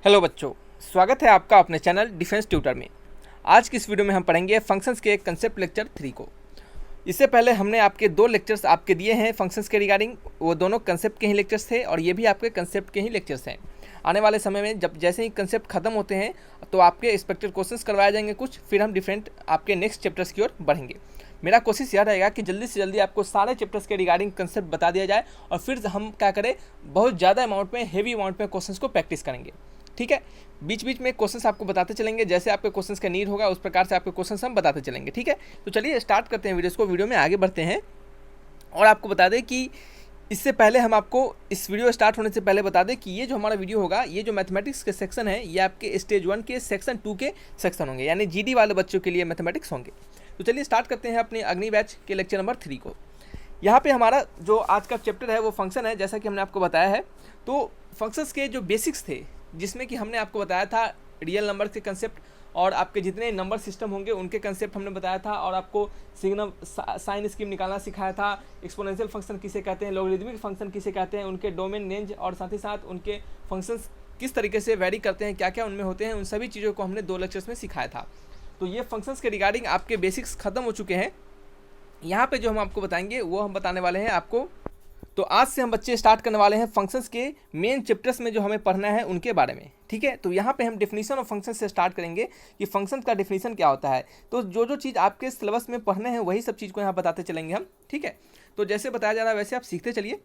Hello बच्चों, स्वागत है आपका अपने चैनल डिफेंस ट्यूटर में। आज की इस वीडियो में हम पढ़ेंगे फंक्शंस के कंसेप्ट लेक्चर 3 को। इससे पहले हमने आपके 2 लेक्चर्स आपके दिए हैं फंक्शंस के रिगार्डिंग, वो दोनों कंसेप्ट के ही लेक्चर्स थे और ये भी आपके कंसेप्ट के ही लेक्चर्स हैं। आने वाले समय में जब जैसे ही कंसेप्ट खत्म होते हैं तो आपके एक्सपेक्टेड क्वेश्चंस करवाए जाएंगे कुछ, फिर हम डिफरेंट आपके नेक्स्ट चैप्टर्स की ओर बढ़ेंगे। मेरा कोशिश यह रहेगा कि जल्दी से जल्दी आपको सारे चैप्टर्स के रिगार्डिंग कंसेप्ट बता दिया जाए और फिर हम क्या करें, बहुत ज़्यादा अमाउंट में, हेवी अमाउंट में क्वेश्चंस को प्रैक्टिस करेंगे। ठीक है, बीच बीच में क्वेश्चंस आपको बताते चलेंगे, जैसे आपके क्वेश्चंस का नीड होगा उस प्रकार से आपके क्वेश्चंस हम बताते चलेंगे। ठीक है, तो चलिए स्टार्ट करते हैं वीडियोस को। वीडियो में आगे बढ़ते हैं और आपको बता दें कि इससे पहले हम आपको इस वीडियो स्टार्ट होने से पहले बता दें कि ये जो हमारा वीडियो होगा, ये जो मैथमेटिक्स के सेक्शन है, ये आपके स्टेज 1 के सेक्शन 2 के सेक्शन होंगे, यानी जीडी वाले बच्चों के लिए मैथमेटिक्स होंगे। तो चलिए स्टार्ट करते हैं अपने अग्नि बैच के लेक्चर नंबर 3 को। यहाँ पे हमारा जो आज का चैप्टर है वो फंक्शन है, जैसा कि हमने आपको बताया है। तो फंक्शंस के जो बेसिक्स थे, जिसमें कि हमने आपको बताया था रियल नंबर के कंसेप्ट और आपके जितने नंबर सिस्टम होंगे उनके कंसेप्ट हमने बताया था, और आपको सिग्नम साइन स्कीम निकालना सिखाया था, एक्सपोनेंशियल फंक्शन किसे कहते हैं, लॉगरिदमिक फंक्शन किसे कहते हैं, उनके डोमेन रेंज और साथ ही साथ उनके फंक्शंस किस तरीके से वैरी करते हैं, क्या क्या उनमें होते हैं, उन सभी चीज़ों को हमने 2 लेक्चर्स में सिखाया था। तो ये फंक्शंस के रिगार्डिंग आपके बेसिक्स खत्म हो चुके हैं। यहाँ पे जो हम आपको बताएंगे वो हम बताने वाले हैं आपको। तो आज से हम बच्चे स्टार्ट करने वाले हैं फंक्शंस के मेन चैप्टर्स में जो हमें पढ़ना है उनके बारे में। ठीक है, तो यहाँ पे हम डेफिनेशन ऑफ फंक्शन से स्टार्ट करेंगे कि फंक्शन का डेफिनेशन क्या होता है। तो जो जो चीज़ आपके सिलेबस में पढ़ने हैं वही सब चीज़ को यहाँ बताते चलेंगे हम। ठीक है, तो जैसे बताया जा रहा है वैसे आप सीखते चलिए।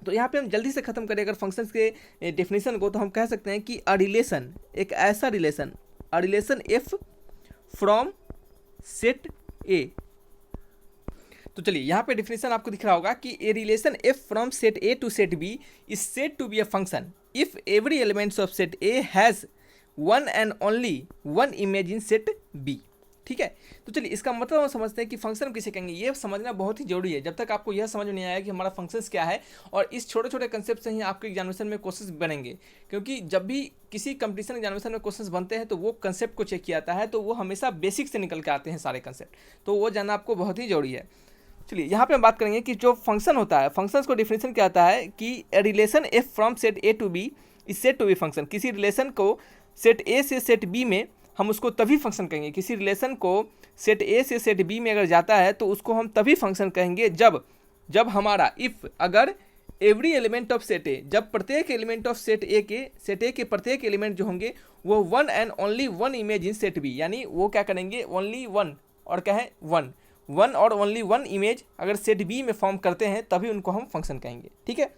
तो यहाँ पे हम जल्दी से ख़त्म करें अगर फंक्शंस के डेफिनेशन को, तो हम कह सकते हैं कि अ रिलेशन, एक ऐसा relation, a relation f from set ए। तो चलिए यहाँ पे डिफिनेशन आपको दिख रहा होगा कि A relation f from set A to set B is set to be a function if every elements of set A has one and only one image in set B. ठीक है, तो चलिए इसका मतलब हम समझते हैं कि फंक्शन किसे कहेंगे। ये समझना बहुत ही जरूरी है। जब तक आपको यह समझ नहीं आया कि हमारा फंक्शंस क्या है, और इस छोटे छोटे कंसेप्ट से ही आपके एग्जामिनेशन में क्वेश्चंस बनेंगे, क्योंकि जब भी किसी कंपटीशन एग्जामिनेशन में क्वेश्चंस बनते हैं तो वो कंसेप्ट को चेक किया जाता है, तो वो हमेशा बेसिक से निकल के आते हैं सारे कंसेप्ट, तो वो जानना आपको बहुत ही जरूरी है। चलिए यहाँ पे हम बात करेंगे कि जो फंक्शन होता है, फंक्शंस को डिफिनेशन क्या आता है कि relation f from set A to B is set to B function. किसी रिलेशन को सेट ए से सेट बी में हम उसको तभी फंक्शन कहेंगे, किसी रिलेशन को सेट ए से सेट बी में अगर जाता है तो उसको हम तभी फंक्शन कहेंगे जब हमारा इफ़, अगर एवरी एलिमेंट ऑफ सेट ए, जब प्रत्येक एलिमेंट ऑफ सेट ए के प्रत्येक एलिमेंट जो होंगे वो one and only one image in set B, यानी वो क्या करेंगे, ओनली वन, और क्या है, वन और ओनली वन इमेज अगर सेट बी में फॉर्म करते हैं तभी उनको हम फंक्शन कहेंगे। ठीक है,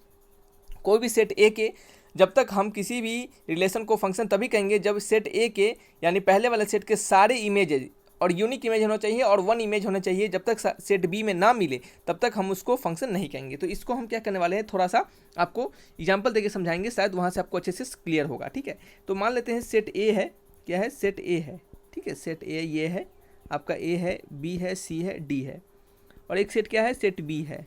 कोई भी सेट ए के, जब तक हम किसी भी रिलेशन को फंक्शन तभी कहेंगे जब सेट ए के, यानी पहले वाले सेट के सारे इमेजेज और यूनिक इमेज होना चाहिए और वन इमेज होना चाहिए, जब तक सेट बी में ना मिले तब तक हम उसको फंक्शन नहीं कहेंगे। तो इसको हम क्या करने वाले हैं, थोड़ा सा आपको एग्जाम्पल देके समझाएंगे, शायद वहाँ से आपको अच्छे से क्लियर होगा। ठीक है, तो मान लेते हैं सेट ए है, क्या है, सेट ए है। ठीक है, सेट ए ये है आपका, ए है, बी है, सी है, डी है, और एक सेट क्या है, सेट बी है।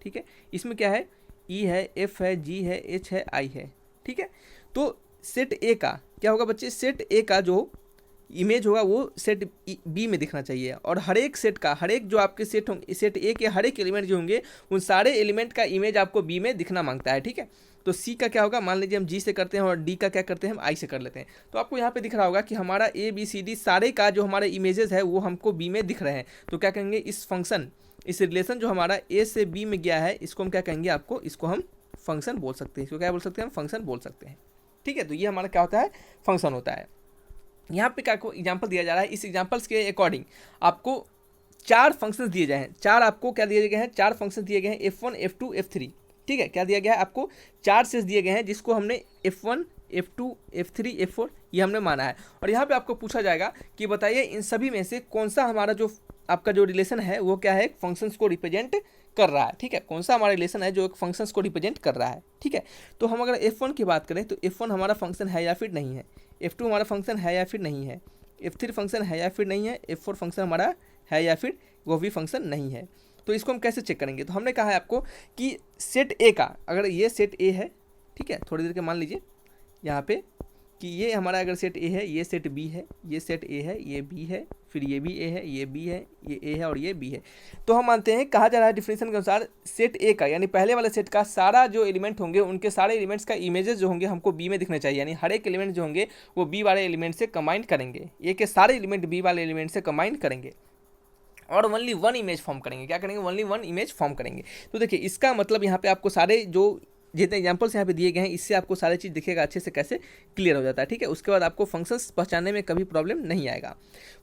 ठीक है, इसमें क्या है, ई है, एफ है, जी है, एच है, आई है। ठीक है, तो सेट ए का क्या होगा बच्चे, सेट ए का जो इमेज होगा वो सेट बी में दिखना चाहिए, और हर एक सेट का, हर एक जो आपके सेट होंगे, सेट ए के हर एक एलिमेंट जो होंगे उन सारे एलिमेंट का इमेज आपको बी में दिखना मांगता है। ठीक है, तो सी का क्या होगा, मान लीजिए हम जी से करते हैं और डी का क्या करते हैं, हम आई से कर लेते हैं। तो आपको यहाँ पे दिख रहा होगा कि हमारा ए बी सी डी सारे का जो हमारे इमेजेस है वो हमको बी में दिख रहे हैं। तो क्या कहेंगे, इस फंक्शन, इस रिलेशन जो हमारा ए से बी में गया है, इसको हम क्या कहेंगे, आपको इसको हम फंक्शन बोल सकते हैं। इसको क्या बोल सकते हैं, हम फंक्शन बोल सकते हैं। ठीक है, तो ये हमारा क्या होता है, फंक्शन होता है। यहाँ पे क्या आपको एग्जाम्पल दिया जा रहा है, इस एग्जाम्पल्स के अकॉर्डिंग आपको 4 फंक्शंस दिए जाए हैं। 4 आपको क्या दिए गए हैं, 4 फंक्शंस दिए गए हैं, F1 F2 F3। ठीक है, क्या दिया गया है आपको, 4 सेट्स दिए गए हैं, जिसको हमने F1 F2 F3 F4 ये हमने माना है। और यहाँ पे आपको पूछा जाएगा कि बताइए इन सभी में से कौन सा हमारा जो आपका जो रिलेशन है वो क्या है, फंक्शंस को रिप्रेजेंट कर रहा है। ठीक है, कौन सा हमारा रिलेशन है जो एक फंक्शंस को रिप्रेजेंट कर रहा है। ठीक है, तो हम अगर F1 की बात करें तो F1 हमारा फंक्शन है या फिर नहीं है, F2 हमारा फंक्शन है या फिर नहीं है, F3 फंक्शन है या फिर नहीं है, F4 फंक्शन हमारा है या फिर वो भी फंक्शन नहीं है। तो इसको हम कैसे चेक करेंगे, तो हमने कहा है आपको कि सेट ए का, अगर ये सेट ए है, ठीक है, थोड़ी देर के मान लीजिए यहाँ पे कि ये हमारा अगर सेट ए है, ये सेट बी है, ये सेट ए है, ये बी है, फिर ये भी ए है, ये बी है, ये ए है और ये बी है, तो हम मानते हैं कहा जा रहा है डिफिनेशन के अनुसार सेट ए का यानी पहले वाले सेट का सारा जो एलिमेंट होंगे उनके सारे एलिमेंट्स का इमेजेस जो होंगे हमको बी में दिखने चाहिए, यानी हर एक एलिमेंट जो होंगे वो बी वाले एलिमेंट से कंबाइन करेंगे, ए के सारे एलिमेंट बी वाले एलिमेंट से कंबाइन करेंगे और ओनली वन इमेज फॉर्म करेंगे। क्या करेंगे? ओनली वन इमेज फॉर्म करेंगे। तो देखिए इसका मतलब यहाँ पे आपको सारे जो जितने एग्जाम्पल्स यहाँ पे दिए गए हैं इससे आपको सारी चीज़ दिखेगा अच्छे से कैसे क्लियर हो जाता है, ठीक है। उसके बाद आपको फंक्शंस पहचानने में कभी प्रॉब्लम नहीं आएगा।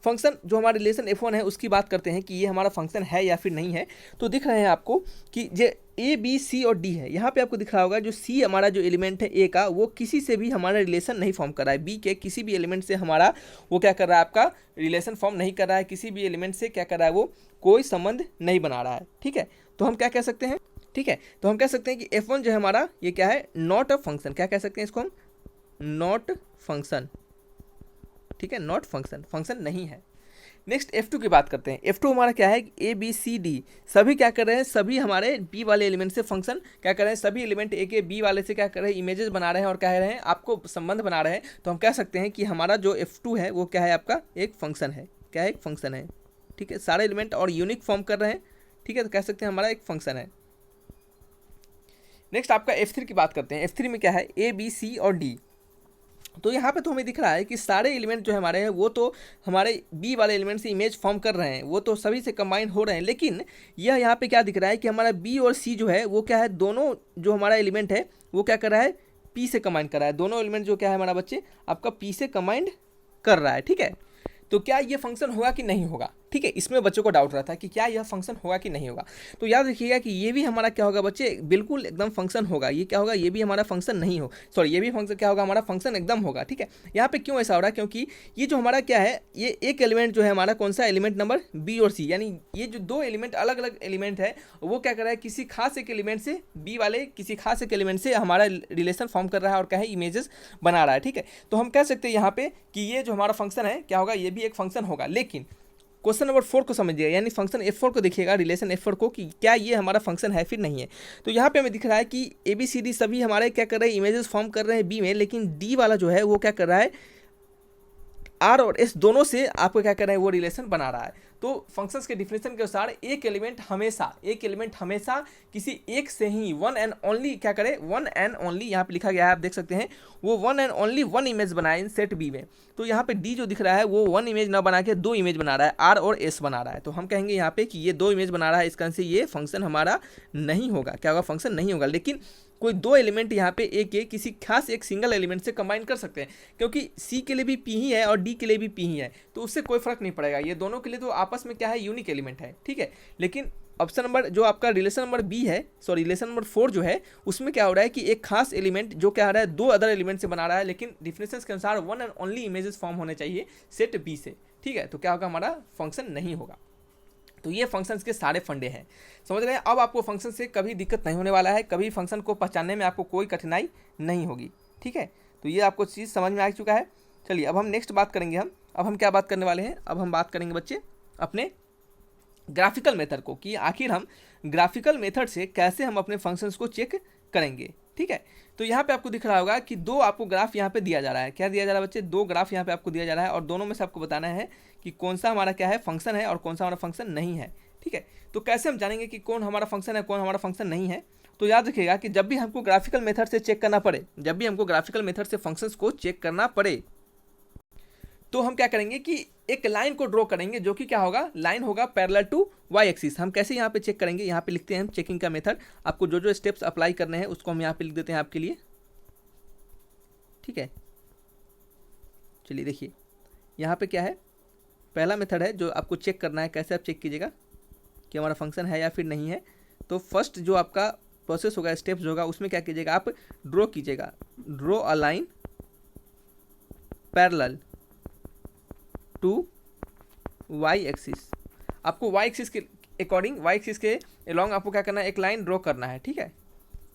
फंक्शन जो हमारा रिलेशन F1 है उसकी बात करते हैं कि ये हमारा फंक्शन है या फिर नहीं है। तो दिख रहे हैं आपको कि जो ए बी सी और डी है, यहाँ पे आपको दिख रहा होगा जो सी हमारा जो एलिमेंट है ए का वो किसी से भी हमारा रिलेशन नहीं फॉर्म कर रहा है, बी के किसी भी एलिमेंट से हमारा वो क्या कर रहा है, आपका रिलेशन फॉर्म नहीं कर रहा है, किसी भी एलिमेंट से क्या कर रहा है, वो कोई संबंध नहीं बना रहा है, ठीक है। तो हम क्या कह सकते हैं, ठीक है, तो हम कह सकते हैं कि F1 जो है हमारा ये क्या है, नॉट अ फंक्शन। क्या कह सकते हैं इसको हम? नॉट फंक्शन, ठीक है, नॉट फंक्शन, फंक्शन नहीं है। नेक्स्ट F2 की बात करते हैं। F2 हमारा क्या है, ए बी सी डी सभी क्या कर रहे हैं, सभी हमारे बी वाले एलिमेंट से फंक्शन क्या कर रहे हैं, सभी एलिमेंट ए के बी वाले से क्या कर रहे हैं, इमेजेस बना रहे हैं और कह रहे हैं आपको संबंध बना रहे हैं। तो हम कह सकते हैं कि हमारा जो F2 है वो क्या है, आपका एक फंक्शन है। क्या है? एक फंक्शन है, ठीक है, सारे एलिमेंट और यूनिक फॉर्म कर रहे हैं, ठीक है, तो कह सकते हैं हमारा एक फंक्शन है। नेक्स्ट आपका F3 की बात करते हैं। F3 में क्या है, ए बी सी और डी। तो यहाँ पे तो हमें दिख रहा है कि सारे एलिमेंट जो हमारे हैं वो तो हमारे बी वाले एलिमेंट से इमेज फॉर्म कर रहे हैं, वो तो सभी से कंबाइन हो रहे हैं, लेकिन यह यहाँ पे क्या दिख रहा है कि हमारा बी और सी जो है वो क्या है, दोनों जो हमारा एलिमेंट है वो क्या कर रहा है, पी से कंबाइन कर रहा है। दोनों एलिमेंट जो क्या है हमारा बच्चे आपका पी से कंबाइंड कर रहा है, ठीक है। तो क्या ये फंक्शन होगा कि नहीं होगा, ठीक है, इसमें बच्चों को डाउट रहता है कि क्या यह फंक्शन होगा कि नहीं होगा। तो याद रखिएगा कि ये भी हमारा क्या होगा बच्चे, बिल्कुल एकदम फंक्शन होगा। ये क्या होगा, ये भी हमारा फंक्शन नहीं हो, सॉरी ये भी फंक्शन क्या होगा, हमारा फंक्शन एकदम होगा, ठीक है। यहाँ पे क्यों ऐसा हो रहा है, क्योंकि ये जो हमारा क्या है, ये एक एलिमेंट जो है हमारा कौन सा, एलिमेंट नंबर बी और सी, यानी ये जो दो एलिमेंट अलग अलग एलिमेंट है वो क्या कर रहा है, किसी खास एक एलिमेंट से बी वाले किसी खास एक एलिमेंट से हमारा रिलेशन फॉर्म कर रहा है और क्या है, इमेजेस बना रहा है, ठीक है। तो हम कह सकते हैं यहाँ पे कि ये जो हमारा फंक्शन है क्या होगा, ये भी एक फंक्शन होगा। लेकिन क्वेश्चन नंबर 4 को समझिए, यानी फंक्शन F4 को देखिएगा, रिलेशन F4 को, कि क्या ये हमारा फंक्शन है फिर नहीं है। तो यहाँ पे हमें दिख रहा है कि ए बी सी डी सभी हमारे क्या कर रहे हैं, इमेजेस फॉर्म कर रहे हैं बी में, लेकिन डी वाला जो है वो क्या कर रहा है, आर और एस दोनों से आपको क्या कर रहे हैं, वो रिलेशन बना रहा है। तो फंक्शंस के डिफिनेशन के अनुसार एक एलिमेंट हमेशा किसी एक से ही वन एंड ओनली क्या करे, वन एंड ओनली यहाँ पे लिखा गया है, आप देख सकते हैं, वो one and only one image बनाए इन सेट बी में। तो यहाँ पे डी जो दिख रहा है वो वन इमेज ना बना के दो इमेज बना रहा है, आर और एस बना रहा है। तो हम कहेंगे यहाँ पे कि ये दो इमेज बना रहा है, इसका से ये फंक्शन हमारा नहीं होगा। क्या होगा, फंक्शन नहीं होगा। लेकिन कोई दो एलिमेंट यहाँ पे ए के किसी खास एक सिंगल एलिमेंट से कंबाइन कर सकते हैं, क्योंकि सी के लिए भी पी ही है और डी के लिए भी पी ही है, तो उससे कोई फर्क नहीं पड़ेगा। ये दोनों के लिए तो आपस में क्या है, यूनिक एलिमेंट है, ठीक है। लेकिन ऑप्शन नंबर जो आपका रिलेशन नंबर बी है, सॉरी रिलेशन नंबर 4 जो है, उसमें क्या हो रहा है कि एक खास एलिमेंट जो क्या हो रहा है, दो अदर एलिमेंट से बना रहा है, लेकिन डिफिनेशन के अनुसार one and only images form होने चाहिए सेट बी से, ठीक है। तो क्या होगा, हमारा फंक्शन नहीं होगा। तो ये फंक्शंस के सारे फंडे हैं, समझ रहे हैं। अब आपको फंक्शन से कभी दिक्कत नहीं होने वाला है, कभी फंक्शन को पहचानने में आपको कोई कठिनाई नहीं होगी, ठीक है। तो ये आपको चीज़ समझ में आ चुका है। चलिए अब हम नेक्स्ट बात करेंगे। अब हम क्या बात करने वाले हैं, अब हम बात करेंगे बच्चे अपने ग्राफिकल मेथड को, कि आखिर हम ग्राफिकल मेथड से कैसे हम अपने फंक्शंस को चेक करेंगे, ठीक है। तो यहाँ पे आपको दिख रहा होगा कि दो आपको ग्राफ यहाँ पे दिया जा रहा है। क्या दिया जा रहा है बच्चे, दो ग्राफ यहाँ पे आपको दिया जा रहा है, और दोनों में से आपको बताना है कि कौन सा हमारा क्या है, फंक्शन है और कौन सा हमारा फंक्शन नहीं है, ठीक है। तो कैसे हम जानेंगे कि कौन हमारा फंक्शन है, कौन हमारा फंक्शन नहीं है। तो याद रखिएगा कि जब भी हमको ग्राफिकल मेथड से चेक करना पड़े, जब भी हमको ग्राफिकल मेथड से फंक्शंस को चेक करना पड़े, तो हम क्या करेंगे कि एक लाइन को ड्रॉ करेंगे, जो कि क्या होगा, लाइन होगा पैरेलल टू वाई एक्सिस। हम कैसे यहाँ पे चेक करेंगे, यहाँ पे लिखते हैं हम चेकिंग का मेथड। आपको जो जो स्टेप्स अप्लाई करने हैं उसको हम यहाँ पे लिख देते हैं आपके लिए, ठीक है। चलिए देखिए यहाँ पे क्या है, पहला मेथड है जो आपको चेक करना है। कैसे आप चेक कीजिएगा कि हमारा फंक्शन है या फिर नहीं है। तो फर्स्ट जो आपका प्रोसेस होगा, स्टेप्स होगा, उसमें क्या कीजिएगा, आप ड्रॉ कीजिएगा, draw a line parallel to Y axis. आपको वाई एक्सिस के अकॉर्डिंग, वाई एक्सिस के अलॉन्ग आपको क्या करना है, एक लाइन ड्रॉ करना है, ठीक है।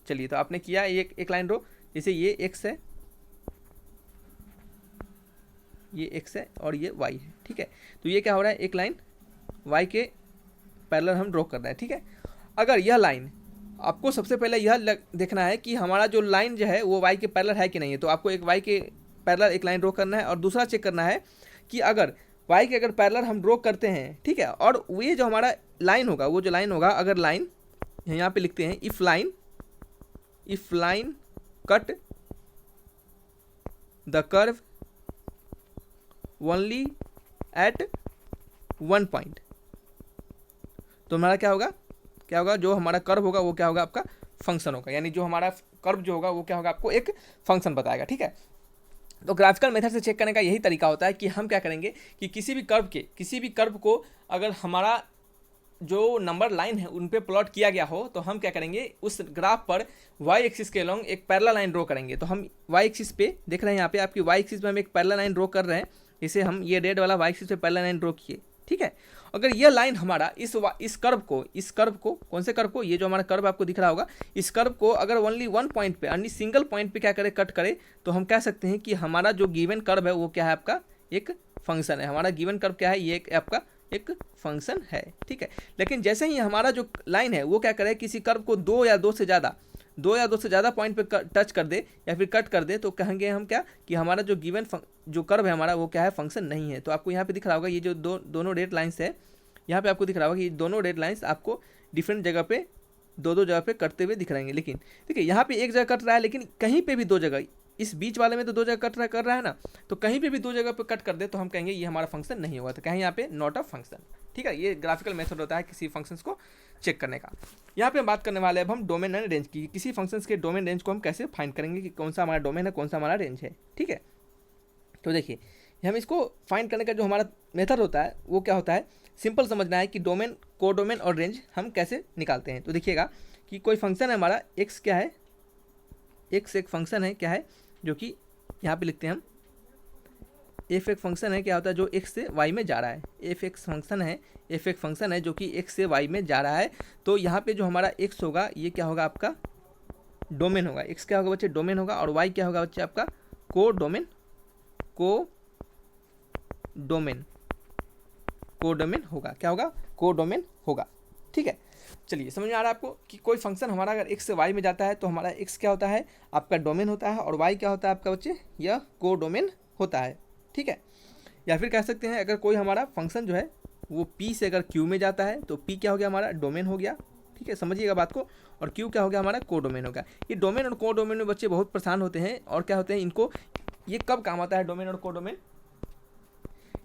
चलिए तो आपने किया एक लाइन ड्रॉ, जैसे ये एक्स है, ये एक्स है और ये वाई है, ठीक है। तो ये क्या हो रहा है, एक लाइन वाई के पैरेलल हम ड्रॉ कर रहे हैं, ठीक है। अगर यह लाइन, आपको सबसे पहले यह देखना है कि हमारा जो लाइन जो है वो वाई के पैरेलल है कि नहीं है। तो आपको एक वाई के पैरेलल एक लाइन ड्रॉ करना है, और दूसरा चेक करना है कि अगर y के अगर पैरेलल हम ड्रॉ करते हैं, ठीक है, और ये जो हमारा लाइन होगा, वो जो लाइन होगा, अगर लाइन यहाँ पे लिखते हैं if line cut the curve only at one point, तो हमारा क्या होगा, जो हमारा कर्व होगा वो क्या होगा, आपका फंक्शन होगा, यानी जो हमारा कर्व जो होगा वो क्या होगा, आपको एक फंक्शन बताएगा, ठीक है। तो ग्राफिकल मेथड से चेक करने का यही तरीका होता है कि हम क्या करेंगे कि किसी भी कर्व को अगर हमारा जो नंबर लाइन है उन पे प्लॉट किया गया हो, तो हम क्या करेंगे, उस ग्राफ पर y एक्सिस के अलोंग एक पैरेलल लाइन ड्रॉ करेंगे। तो हम y एक्सिस पे देख रहे हैं, यहाँ पे आपकी y एक्सिस पे हम एक पैरेलल लाइन ड्रॉ कर रहे हैं, इसे हम ये रेड वाला y एक्सिस पे पैरेलल लाइन ड्रॉ किए, ठीक है। अगर ये लाइन हमारा इस कर्व को कौन से कर्व को, ये जो हमारा कर्व आपको दिख रहा होगा, इस कर्व को अगर ओनली वन पॉइंट पे, यानी सिंगल पॉइंट पे क्या करे, कट करे, तो हम कह सकते हैं कि हमारा जो गिवन कर्व है वो क्या है, आपका एक फंक्शन है। हमारा गिवन कर्व क्या है, ये आपका एक फंक्शन है, ठीक है। लेकिन जैसे ही हमारा जो लाइन है वो क्या करे, किसी कर्व को दो या दो से ज़्यादा पॉइंट पे टच कर दे या फिर कट कर दे, तो कहेंगे हम क्या कि हमारा जो गिवन जो कर्व है हमारा वो क्या है, फंक्शन नहीं है। तो आपको यहाँ पे दिख रहा होगा ये जो दोनों रेड लाइन्स है, यहाँ पे आपको दिख रहा होगा कि दोनों रेड लाइन्स आपको डिफरेंट जगह पे दो जगह पे कटते हुए दिख रहेंगे। लेकिन देखिए यहाँ पे एक जगह कट रहा है, लेकिन कहीं पे भी दो जगह, इस बीच वाले में तो दो जगह कर रहा है ना, तो कहीं पे भी दो जगह पे कट कर दे तो हम कहेंगे ये हमारा फंक्शन नहीं होगा, तो कहें यहाँ पे नॉट अ फंक्शन, ठीक है। ये ग्राफिकल मेथड होता है किसी फंक्शंस को चेक करने का। यहाँ पे हम बात करने वाले हैं अब हम डोमेन एंड रेंज की, किसी फंक्शंस के डोमेन रेंज को हम कैसे फाइंड करेंगे कि कौन सा हमारा डोमेन है, कौन सा हमारा रेंज है, ठीक है। तो देखिए हम इसको फाइंड करने का जो हमारा मेथड होता है वो क्या होता है, सिंपल समझना है कि डोमेन, कोडोमेन और रेंज हम कैसे निकालते हैं। तो देखिएगा कि कोई फंक्शन है हमारा x, क्या है, x एक फंक्शन है, क्या है, जो कि यहाँ पे लिखते हैं हम f एक फंक्शन है, क्या होता है, जो x से y में जा रहा है, f एक फंक्शन है जो कि x से y में जा रहा है। तो यहाँ पे जो हमारा x होगा ये क्या होगा, आपका डोमेन होगा, x क्या होगा बच्चे, डोमेन होगा, और y क्या होगा बच्चे, आपका कोडोमेन होगा, क्या होगा, कोडोमेन होगा, ठीक है। चलिए समझ में आ रहा है आपको कि कोई फंक्शन हमारा अगर x से y में जाता है तो हमारा x क्या होता है, आपका डोमेन होता है, और y क्या होता है आपका बच्चे, यह कोडोमेन होता है, ठीक है। या फिर कह सकते हैं अगर कोई हमारा फंक्शन जो है वो p से अगर q में जाता है तो p क्या हो गया, हमारा डोमेन हो गया, ठीक है, समझिएगा बात को, और q क्या हो गया, हमारा कोडोमेन हो गया। ये डोमेन और कोडोमेन में बच्चे बहुत परेशान होते हैं, और क्या होते हैं इनको, ये कब काम आता है डोमेन और कोडोमेन,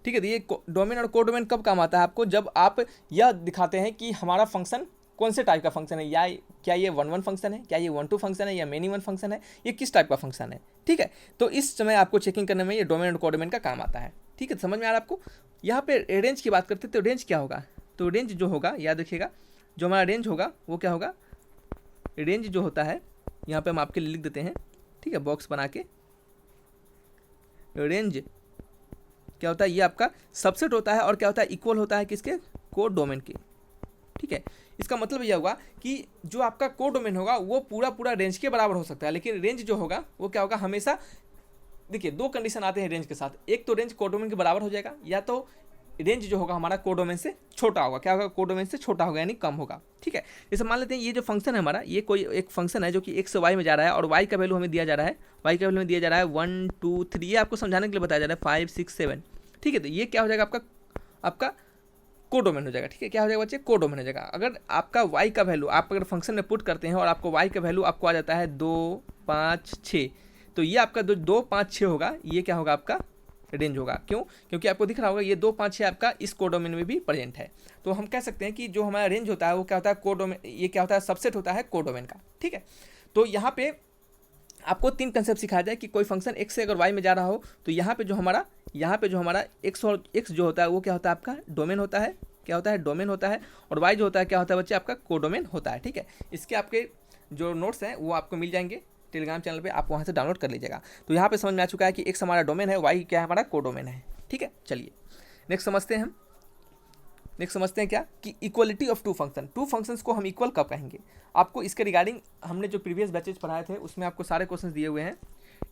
ठीक है। तो ये डोमेन और कोडोमेन कब काम आता है आपको, जब आप यह दिखाते हैं कि हमारा फंक्शन कौन से टाइप का फंक्शन है, या क्या ये 1-1 फंक्शन है, क्या ये 1-2 फंक्शन है, या मेनी वन फंक्शन है, ये किस टाइप का फंक्शन है, ठीक है। तो इस समय आपको चेकिंग करने में ये डोमेन और कोडोमेन का काम आता है, ठीक है, समझ में आ रहा है आपको। यहाँ पे रेंज की बात करते हैं, तो रेंज क्या होगा, तो रेंज जो होगा, याद रखिएगा, जो हमारा रेंज होगा वो क्या होगा, रेंज जो होता है, यहाँ पर हम आपके लिए लिख देते हैं, ठीक है, बॉक्स बना के, रेंज क्या होता है, ये आपका सबसेट होता है, और क्या होता है, इक्वल होता है किसके, कोडोमेन के, ठीक है। इसका मतलब यह होगा कि जो आपका कोडोमेन होगा वो पूरा रेंज के बराबर हो सकता है, लेकिन रेंज जो होगा वो क्या होगा, हमेशा देखिए दो कंडीशन आते हैं रेंज के साथ, एक तो रेंज कोडोमेन के बराबर हो जाएगा, या तो रेंज जो होगा हमारा कोडोमेन से छोटा होगा, क्या होगा, कोडोमेन से छोटा होगा, यानी कम होगा, ठीक है। जैसे मान लेते हैं ये जो फंक्शन है हमारा, ये कोई एक फंक्शन है जो कि x से y में जा रहा है, और y का वैल्यू हमें दिया जा रहा है, y का वैल्यू हमें दिया जा रहा है 1 2 3, ये आपको समझाने के लिए बताया जा रहा है 5 6 7, ठीक है। तो ये क्या हो जाएगा, आपका कोडोमेन हो जाएगा, ठीक है, क्या हो जाएगा बच्चे, कोडोमेन हो जाएगा। अगर आपका y का वैल्यू आप अगर फंक्शन में पुट करते हैं और आपको y का वैल्यू आपको आ जाता है 2 5 6, तो ये आपका 2 5 6 होगा, ये क्या होगा, आपका रेंज होगा। क्यों, क्योंकि आपको दिख रहा होगा ये 2 5 6 आपका इस कोडोमेन में भी प्रेजेंट है। तो हम कह सकते हैं कि जो हमारा रेंज होता है वो क्या होता है, कोडोमेन, ये क्या होता है, सबसेट होता है कोडोमेन का, ठीक है। तो यहाँ पे आपको 3 कंसेप्ट सिखाया जाए कि कोई फंक्शन x से अगर y में जा रहा हो तो यहाँ पे जो हमारा x और x जो होता है वो क्या होता है, आपका डोमेन होता है, क्या होता है, डोमेन होता है, और y जो होता है क्या होता है बच्चे, आपका कोडोमेन होता है, ठीक है। इसके आपके जो नोट्स हैं वो आपको मिल जाएंगे टेलीग्राम चैनल पे, आप वहाँ से डाउनलोड कर लीजिएगा। तो यहाँ पे समझ में आ चुका है कि x हमारा डोमेन है, y क्या है, हमारा कोडोमेन है, ठीक है। चलिए नेक्स्ट समझते हैं क्या कि इक्वलिटी ऑफ टू फंक्शंस को हम इक्वल कब कहेंगे। आपको इसके रिगार्डिंग हमने जो प्रीवियस बैचेज पढ़ाए थे उसमें आपको सारे क्वेश्चंस दिए हुए हैं,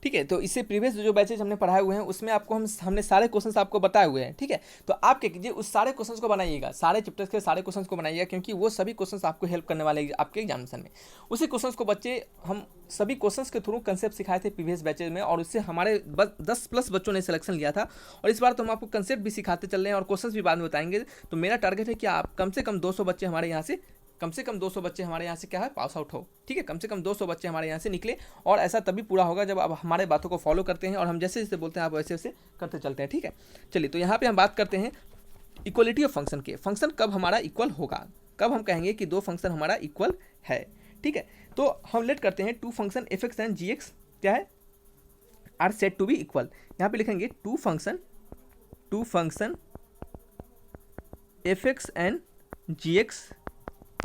ठीक है। तो इससे प्रीवियस जो बैचेज हमने पढ़ाए हुए हैं उसमें आपको हमने सारे क्वेश्चंस आपको बताए हुए हैं। ठीक है, तो आप क्या कीजिए, उस सारे क्वेश्चंस को बनाइएगा, सारे चैप्टर्स के सारे क्वेश्चंस को बनाइएगा, क्योंकि वो सभी क्वेश्चंस आपको हेल्प करने वाले हैं आपके एग्जामिनेशन में। उसी क्वेश्चंस को बच्चे हम सभी क्वेश्चंस के थ्रू कंसेप्ट सिखाए थे प्रीवियस बैचेज में, और उससे हमारे 10+ बच्चों ने सिलेक्शन लिया था। और इस बार तो हम आपको कंसेप्ट भी सिखाते चल रहे हैं और क्वेश्चंस भी बाद में बताएंगे। तो मेरा टारगेट है कि आप कम से कम 200 बच्चे हमारे यहाँ से क्या है, पास आउट हो। ठीक है, कम से कम 200 बच्चे हमारे यहाँ से निकले, और ऐसा तभी पूरा होगा जब आप हमारे बातों को फॉलो करते हैं, और हम जैसे जैसे बोलते हैं आप वैसे वैसे करते चलते हैं। ठीक है, चलिए तो यहाँ पे हम बात करते हैं इक्वलिटी ऑफ फंक्शन के। फंक्शन कब हमारा इक्वल होगा, कब हम कहेंगे कि दो फंक्शन हमारा इक्वल है। ठीक है, तो हम लेट करते हैं two function f x and g x क्या है, are said to be equal. यहाँ पे लिखेंगे two function f x and g x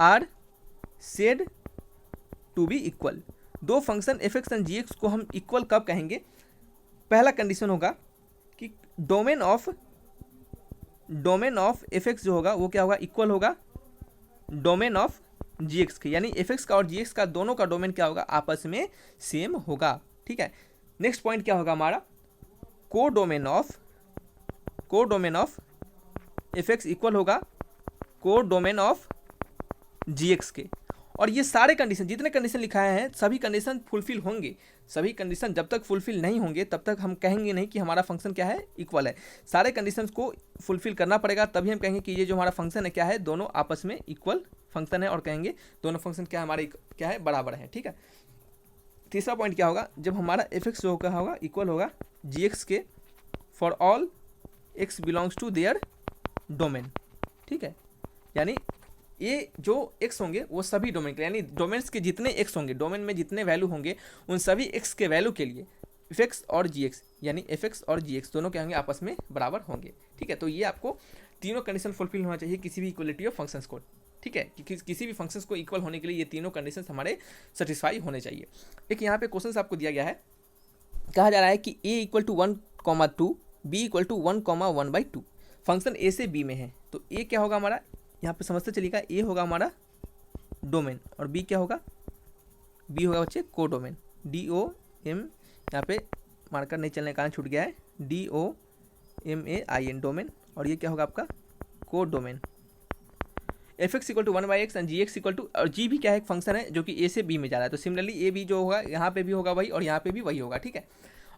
are said to be equal. दो function f x and g x को हम इक्वल कब कहेंगे, पहला कंडीशन होगा कि डोमेन ऑफ एफ एक्स जो होगा वो क्या होगा, इक्वल होगा डोमेन ऑफ जी एक्स के, यानी एफ एक्स का और जी एक्स का दोनों का डोमेन क्या होगा, आपस में सेम होगा। ठीक है, नेक्स्ट पॉइंट क्या होगा हमारा, को domain of f x equal होगा को डोमेन ऑफ जी एक्स के। और ये सारे कंडीशन, जितने कंडीशन लिखाए हैं सभी कंडीशन फुलफिल होंगे। सभी कंडीशन जब तक फुलफिल नहीं होंगे तब तक हम कहेंगे नहीं कि हमारा फंक्शन क्या है, इक्वल है। सारे कंडीशंस को फुलफिल करना पड़ेगा, तभी हम कहेंगे कि ये जो हमारा फंक्शन है क्या है, दोनों आपस में इक्वल फंक्शन है, और कहेंगे दोनों फंक्शन क्या हमारे क्या है, बराबर है। ठीक है, तीसरा पॉइंट क्या होगा, जब हमारा एफ एक्स जो होगा इक्वल होगा जी एक्स के for all x belongs to their domain. ठीक है, यानी ये जो एक्स होंगे वो सभी डोमेन के, यानी डोमेन्स के जितने एक्स होंगे, डोमेन में जितने वैल्यू होंगे उन सभी एक्स के वैल्यू के लिए एफ एक्स और जी एक्स, यानी एफ एक्स और जी एक्स दोनों क्या होंगे, आपस में बराबर होंगे। ठीक है, तो ये आपको तीनों कंडीशन फुलफिल होना चाहिए किसी भी इक्वलिटी ऑफ फंक्शंस को। ठीक है, कि किसी भी फंक्शंस को इक्वल होने के लिए ये तीनों कंडीशंस हमारे सेटिस्फाई होने चाहिए। एक यहाँ पे क्वेश्चन आपको दिया गया है, कहा जा रहा है कि a equal to 1,2 b equal to 1,1/2 function a से b में है। तो a क्या होगा हमारा, यहाँ पे समझते चलिएगा, a होगा हमारा डोमेन और b क्या होगा, b होगा बच्चे को डोमेन, DOM, यहाँ पे मार्कर नहीं चलने के कारण छूट गया है, DOMAIN डोमेन, और ये क्या होगा आपका codomain. F x equal to 1/x and g x equal to, और जी भी क्या है, एक फंक्शन है जो कि ए से बी में जा रहा है। तो सिमिलरली ए बी जो होगा यहाँ पे भी होगा वही, और यहाँ पे भी वही होगा। ठीक है,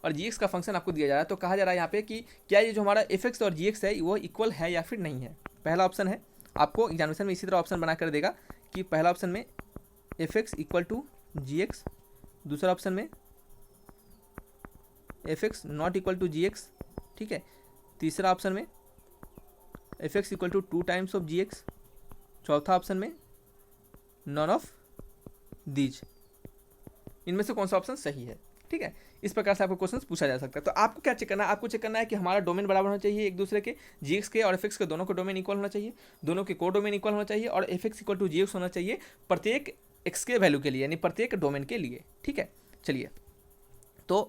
और जी एक्स का फंक्शन आपको दिया जा रहा है। तो कहा जा रहा है यहाँ पे कि क्या ये जो हमारा एफ एक्स और जी एक्स है वो इक्वल है या फिर नहीं है। पहला ऑप्शन है, आपको एग्जामिनेशन में इसी तरह ऑप्शन बना कर देगा कि पहला ऑप्शन में f x equal to g x, दूसरा ऑप्शन में f x not equal to g x. ठीक है, तीसरा ऑप्शन में f x equal to 2 times of g x, चौथा ऑप्शन में नॉन ऑफ दीज। इनमें से कौन सा ऑप्शन सही है। ठीक है, इस प्रकार से आपको क्वेश्चन पूछा जा सकता है। तो आपको क्या चेक करना है, आपको चेक करना है कि हमारा डोमेन बराबर होना चाहिए एक दूसरे के, जी एक्स के और एफ एक्स के दोनों के डोमेन इक्वल होना चाहिए, दोनों के को डोमेन इक्वल होना चाहिए, और f x equal to g x होना चाहिए प्रत्येक एक्स के वैल्यू के लिए, यानी प्रत्येक डोमेन के लिए। ठीक है, चलिए तो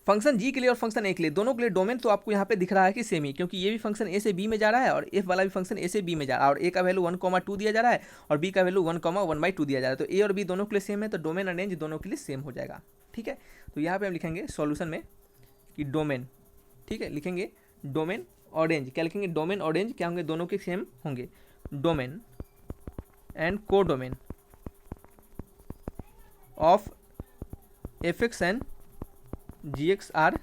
फंक्शन जी के लिए और फंक्शन ए के लिए, दोनों के लिए डोमेन तो आपको यहाँ पे दिख रहा है कि सेम ही, क्योंकि ये भी फंक्शन ए से बी में जा रहा है और एफ वाला भी फंक्शन ए से बी में जा रहा है, और ए का वैल्यू 1,2 दिया जा रहा है और बी का वैल्यू 1,1/2 दिया जा रहा है। तो ए और बी दोनों के लिए सेम है, तो डोमेन और रेंज दोनों के लिए सेम हो जाएगा। ठीक है, तो यहाँ पे हम लिखेंगे सॉल्यूशन में कि डोमेन, ठीक है, लिखेंगे डोमेन और रेंज, क्या लिखेंगे, डोमेन और रेंज क्या होंगे, दोनों के सेम होंगे। Domain and codomain of f x and g x are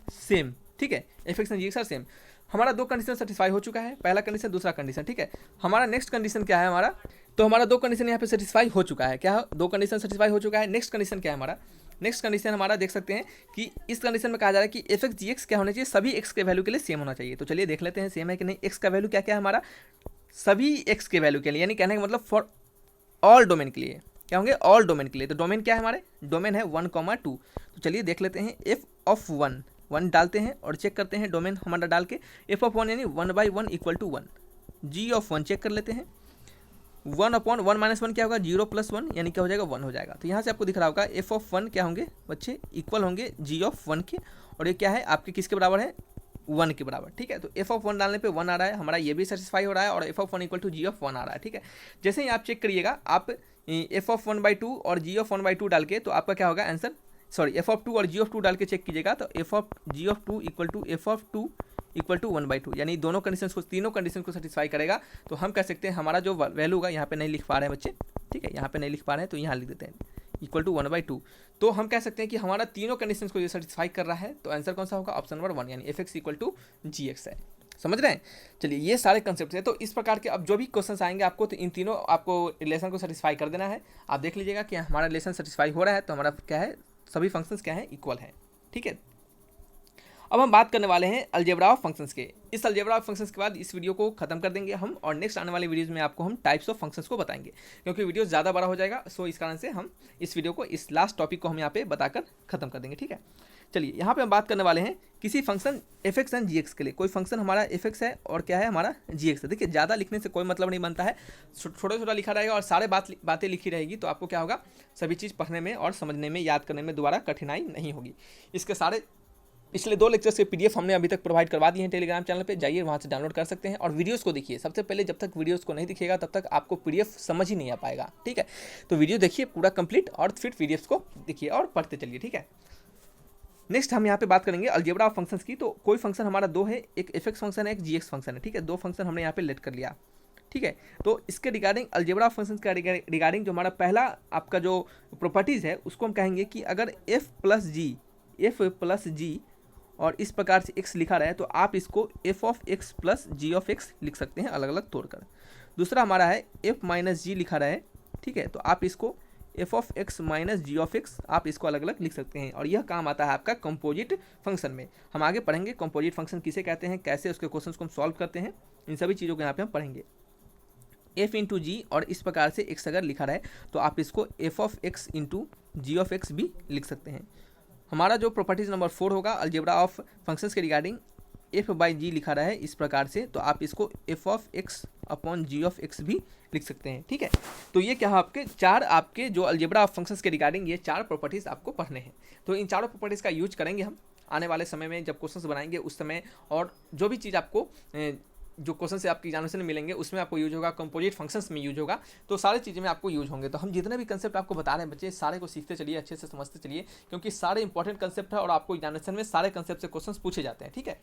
same. ठीक है, f x and g x are same. हमारा दो कंडीशन सेटिस्फाई हो चुका है, पहला कंडीशन दूसरा कंडीशन। ठीक है, हमारा नेक्स्ट कंडीशन क्या है हमारा, तो हमारा दो कंडीशन यहाँ पे सेटिस्फाई हो चुका है। क्या, दो कंडीशन सेटिस्फाई हो चुका है। नेक्स्ट कंडीशन क्या है हमारा, नेक्स्ट कंडीशन हमारा देख सकते हैं कि इस कंडीशन में कहा जा रहा है कि एफ एक्स जी एक्स क्या होना चाहिए, सभी एक्स के वैल्यू के लिए सेम होना चाहिए। तो चलिए देख लेते हैं सेम है कि नहीं। एक्स का वैल्यू क्या क्या है हमारा, सभी एक्स के वैल्यू के लिए, यानी कहने का मतलब फॉर ऑल डोमेन के लिए क्या होंगे, ऑल डोमेन के लिए। तो डोमेन क्या है हमारे, डोमेन है 1,2। तो चलिए देख लेते हैं, एफ ऑफ 1 डालते हैं और चेक करते हैं डोमेन हमारा डाल के, एफ ऑफ 1 यानी 1/1 equal to 1। G of 1 check कर लेते हैं, 1/1 - 1 क्या होगा, 0 + 1 यानी क्या हो जाएगा, 1 हो जाएगा। तो यहाँ से आपको दिख रहा होगा एफ ऑफ 1 क्या होंगे बच्चे, इक्वल होंगे जी ऑफ 1 के, और ये क्या है आपके किसके बराबर है, 1 के बराबर। ठीक है, तो एफ ऑफ 1 डालने पे 1 आ रहा है हमारा, ये भी सेटिस्फाई हो रहा है, और f of 1 equal to g of 1 आ रहा है। ठीक है, जैसे ही आप चेक करिएगा, आप एफ ऑफ 1/2 और जी ऑफ 1/2 डाल के, तो आपका क्या होगा answer, sorry f of two और जी ऑफ टू डाल के चेक कीजिएगा तो f of g of two equal to f of two equal to 1/2, यानी दोनों कंडीशन को, तीनों कंडीशन को सेटिस्फाई करेगा। तो हम कह सकते हैं हमारा जो वैल्यू होगा, यहाँ पे नहीं लिख पा रहे हैं बच्चे, ठीक है, यहाँ पे नहीं लिख पा रहे हैं तो यहाँ लिख देते हैं इक्वल टू 1/2। तो हम कह सकते हैं कि हमारा तीनों कंडीशन को ये सेटिस्फाई कर रहा है। तो आंसर कौन सा होगा? ऑप्शन नंबर 1, यानी f x equal to g x है। समझ रहे हैं? चलिए, ये सारे कंसेप्ट है। तो इस प्रकार के अब जो भी क्वेश्चन आएंगे आपको, तो इन तीनों आपको रिलेशन को सेटिस्फाई कर देना है। आप देख लीजिएगा कि हमारा रिलेशन सेटिस्फाई हो रहा है, तो हमारा क्या है, सभी फंक्शंस क्या है, इक्वल है। ठीक है, अब हम बात करने वाले हैं अलजेब्रा ऑफ फंक्शंस के। इस अलजेब्रा ऑफ फंक्शंस के बाद इस वीडियो को खत्म कर देंगे हम, और नेक्स्ट आने वाले वीडियोस में आपको हम टाइप्स ऑफ फंक्शंस को बताएंगे, क्योंकि वीडियो ज़्यादा बड़ा हो जाएगा। सो इस कारण से हम इस वीडियो को, इस लास्ट टॉपिक को हम यहाँ पे बताकर खत्म कर देंगे। ठीक है, चलिए यहाँ पे हम बात करने वाले हैं किसी function f x and g x के लिए। कोई फंक्शन हमारा एफ एक्स है और क्या है, हमारा जी एक्स है। देखिए, ज़्यादा लिखने से कोई मतलब नहीं बनता है, छोटा छोटा लिखा रहेगा और सारे बातें लिखी रहेगी, तो आपको क्या होगा, सभी चीज़ पढ़ने में और समझने में, याद करने में दोबारा कठिनाई नहीं होगी। इसके सारे पिछले 2 लेक्चर्स के पीडीएफ हमने अभी तक प्रोवाइड करवा दिए हैं टेलीग्राम चैनल पे, जाइए वहाँ से डाउनलोड कर सकते हैं और वीडियोस को देखिए। सबसे पहले जब तक वीडियोस को नहीं दिखेगा तब तक आपको पीडीएफ समझ ही नहीं आ पाएगा। ठीक है, तो वीडियो देखिए पूरा कंप्लीट और फिर पीडीएफ को देखिए और पढ़ते चलिए। ठीक है, नेक्स्ट हम यहाँ पे बात करेंगे अलजेब्रा ऑफ फंक्शंस की। तो कोई फंक्शन हमारा 2 है, एक एफ एक्स फंक्शन है, एक जी एक्स फंक्शन है। ठीक है, 2 फंक्शन हमने यहाँ पे लेट कर लिया। ठीक है, तो इसके रिगार्डिंग अलजेब्रा ऑफ फंक्शंस का रिगार्डिंग जो हमारा पहला आपका जो प्रॉपर्टीज़ है उसको हम कहेंगे कि अगर एफ प्लस जी और इस प्रकार से x लिखा रहा है तो आप इसको f of x plus g of x लिख सकते हैं अलग अलग तोड़कर। दूसरा हमारा है f माइनस जी लिखा रहा है। ठीक है, तो आप इसको f of x minus g of x आप इसको अलग अलग लिख सकते हैं, और यह काम आता है आपका कंपोजिट फंक्शन में। हम आगे पढ़ेंगे कंपोजिट फंक्शन किसे कहते हैं, कैसे उसके क्वेश्चन को हम सॉल्व करते हैं, इन सभी चीज़ों को यहाँ पे हम पढ़ेंगे। f इंटू जी और इस प्रकार से x अगर लिखा रहा है तो आप इसको f of x into g of x भी लिख सकते हैं। हमारा जो प्रॉपर्टीज नंबर 4 होगा अलजेब्रा ऑफ फंक्शंस के रिगार्डिंग, f बाई जी लिखा रहा है इस प्रकार से, तो आप इसको f of x upon g of x भी लिख सकते हैं। ठीक है, तो ये क्या है, आपके 4 आपके जो अलजेब्रा ऑफ फंक्शंस के रिगार्डिंग ये 4 प्रॉपर्टीज़ आपको पढ़ने हैं। तो इन चारों प्रॉपर्टीज़ का यूज करेंगे हम आने वाले समय में, जब क्वेश्चंस बनाएंगे उस समय, और जो भी चीज़ आपको जो क्वेश्चन से आपकी एग्जामिनेशन में मिलेंगे उसमें आपको यूज होगा, कंपोजिट फंक्शंस में यूज होगा, तो सारी चीज़ें में आपको यूज होंगे। तो हम जितने भी कंसेप्ट आपको बता रहे हैं बच्चे, सारे को सीखते चलिए, अच्छे से समझते चलिए, क्योंकि सारे इंपॉर्टेंट कंसेप्ट है और आपको एग्जामिनेशन में सारे कंसेप्ट से क्वेश्चन पूछे जाते हैं। ठीक है,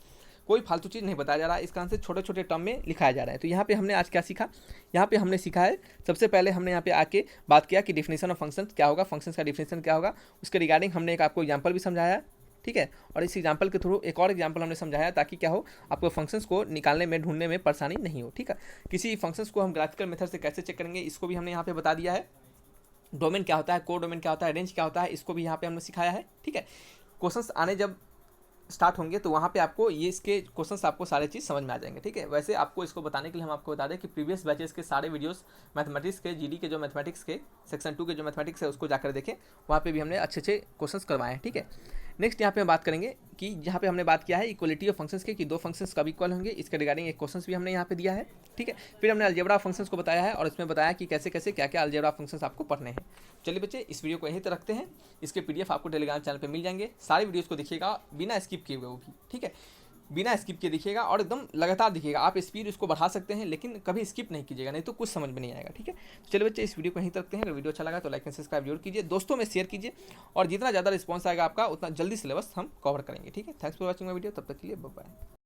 कोई फालतू चीज़ नहीं बताया जा रहा है, इस कारण से छोटे छोटे टर्म में लिखाया जा रहा है। तो यहाँ पे हमने आज क्या सीखा, यहाँ पे हमने सीखा है, सबसे पहले हमने यहाँ पे आके बात किया कि डिफिनेशन ऑफ फंक्शन क्या होगा, फंक्शंस का डिफिनेशन क्या होगा, उसके रिगार्डिंग हमने एक आपको एग्जाम्पल भी समझाया। ठीक है, और इस एग्जाम्पल के थ्रू एक और एग्जाम्पल हमने समझाया ताकि क्या हो, आपको फंक्शंस को निकालने में, ढूंढने में परेशानी नहीं हो। ठीक है, किसी फंक्शंस को हम ग्राफिकल मेथड से कैसे चेक करेंगे इसको भी हमने यहाँ पे बता दिया है। डोमेन क्या होता है, को डोमेन क्या होता है, रेंज क्या होता है, इसको भी यहाँ पे हमने सिखाया है। ठीक है, क्वेश्चंस आने जब स्टार्ट होंगे तो वहाँ पे आपको ये इसके क्वेश्चंस आपको सारे चीज़ समझ में आ जाएंगे। ठीक है, वैसे आपको इसको बताने के लिए हम आपको बता दें कि प्रीवियस बैचेस के सारे वीडियोस मैथमेटिक्स के, जीडी के जो मैथमेटिक्स के सेक्शन 2 के जो मैथमेटिक्स है उसको जाकर देखें, वहाँ पे भी हमने अच्छे अच्छे क्वेश्चंस करवाए हैं। ठीक है, नेक्स्ट यहाँ पे हम बात करेंगे कि यहाँ पे हमने बात किया है इक्वलिटी ऑफ फंक्शंस के, कि 2 फंक्शंस कब इक्वल होंगे, इसके रिगार्डिंग एक क्वेश्चंस भी हमने यहाँ पे दिया है। ठीक है, फिर हमने अलजेब्रा फंक्शंस को बताया है और इसमें बताया कि कैसे कैसे क्या क्या अलजेब्रा फंक्शंस आपको पढ़ने हैं। चलिए बच्चे, इस वीडियो को यहीं तक रखते हैं, इसके पीडीएफ आपको टेलीग्राम चैनल पे मिल जाएंगे। सारे वीडियोस को देखिएगा बिना स्किप किए हुए वो भी। ठीक है, बिना स्किप किए देखिएगा और एकदम लगातार देखिएगा। आप स्पीड उसको बढ़ा सकते हैं लेकिन कभी स्किप नहीं कीजिएगा, नहीं तो कुछ समझ में नहीं आएगा। ठीक है, चलिए बच्चे, इस वीडियो को यहीं तक रखते हैं। अगर वीडियो अच्छा लगा तो लाइक एंड सब्सक्राइब जरूर कीजिए, दोस्तों में शेयर कीजिए, और जितना ज़्यादा रिस्पॉन्स आएगा आपका उतना जल्दी सिलेबस हम कवर करेंगे। ठीक है, thanks for watching my video, तब तक के लिए बाय बाय।